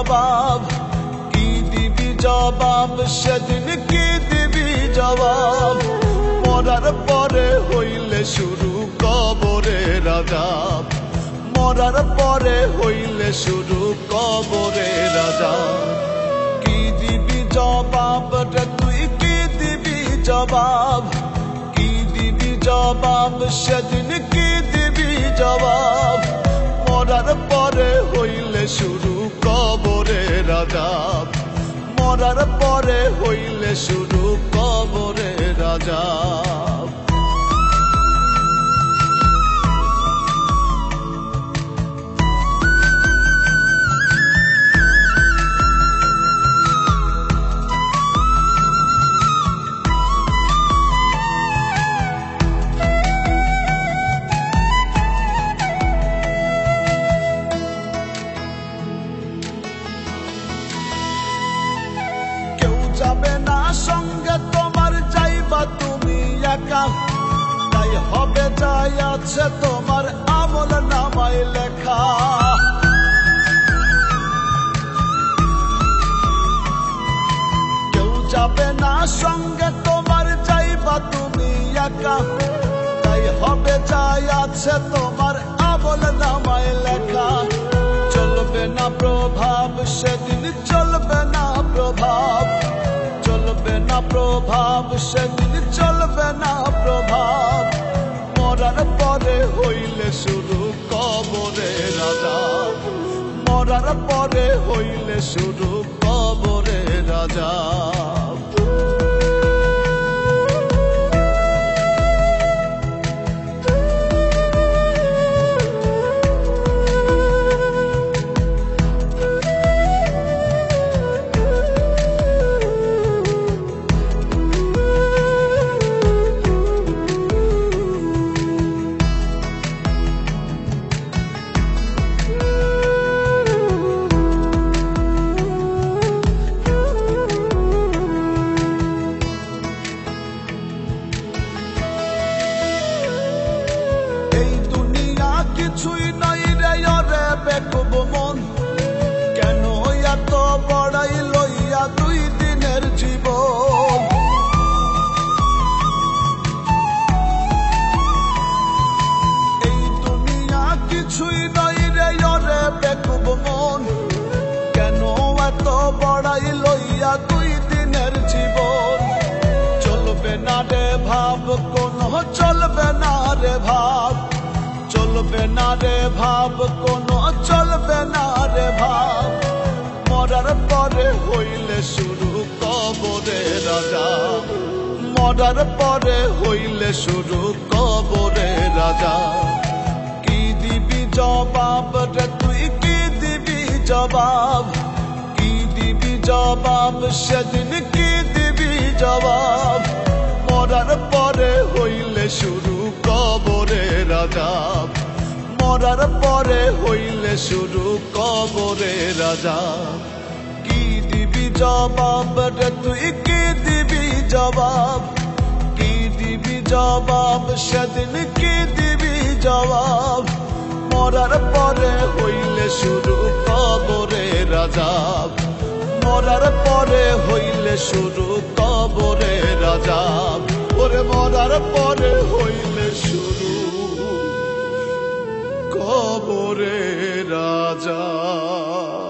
জবাব, কি দিবি জবাব সেদিন কি দিবি জবাব? মরার পরে হইলে শুরু কবরের আযাব, মরার পরে হইলে শুরু কবরের আযাব। কি দিবি জবাব রে তুই, কি দিবি জবাব, কি দিবি জবাব সেদিন কি দিবি জবাব? মরার পরে হইলে শুরু কবরের আযাব, মরার পরে হইলে শুরু কবরের আযাব। যাবে না সঙ্গে তোমার, যাইবা তুমি একা, তাই হবে যাই আছে তোমার আমল নামায় লেখা। কেউ যাবে না সঙ্গে তোমার, যাইবা তুমি একা, তাই হবে যাই আছে তোমার আমল নামায় লেখা। চলবে না প্রভাব সেদিন, চলবে না প্রভাব, চলবে না প্রভাব সেদিন, চলবে না প্রভাব। মরার পরে হইলে শুরু কবরের আযাব, মরার পরে হইলে শুরু কবরের আযাব। কিছুই নাই রে ওরে বেকুব মন, কেন এত বড়াই লইয়া দুই দিনের জীবন? এই দুনিয়া কিছুই নাই রে ওরে বেকুব মন, কেন এত বড়াই লইয়া দুই দিনের জীবন? চলবে না রে ভাব কোনো, চলবে না রে ভাব, চলবে না রে ভাব কোনো, চলবে না রে ভাব। মরার পরে হইলে শুরু কবরের আযাব, মরার পরে হইলে শুরু কবরের আযাব। কি দিবি জবাব রে তুই, কি দিবি জবাব, কি দিবি জবাব সেদিন কি দিবি জবাব? মরার পরে হইলে শুরু কবরের আযাব, মরার পরে হইলে শুরু কবরের আযাব। কি দিবি জবাব রে তুই, কি দিবি জবাব, কি দিবি জবাব সেদিন কি দিবি জবাব? মরার পরে হইলে শুরু কবরের আযাব, মরার পরে হইলে শুরু কবরের আযাব। ওরে মরার পরে হইলে শুরু কবরের আযাব।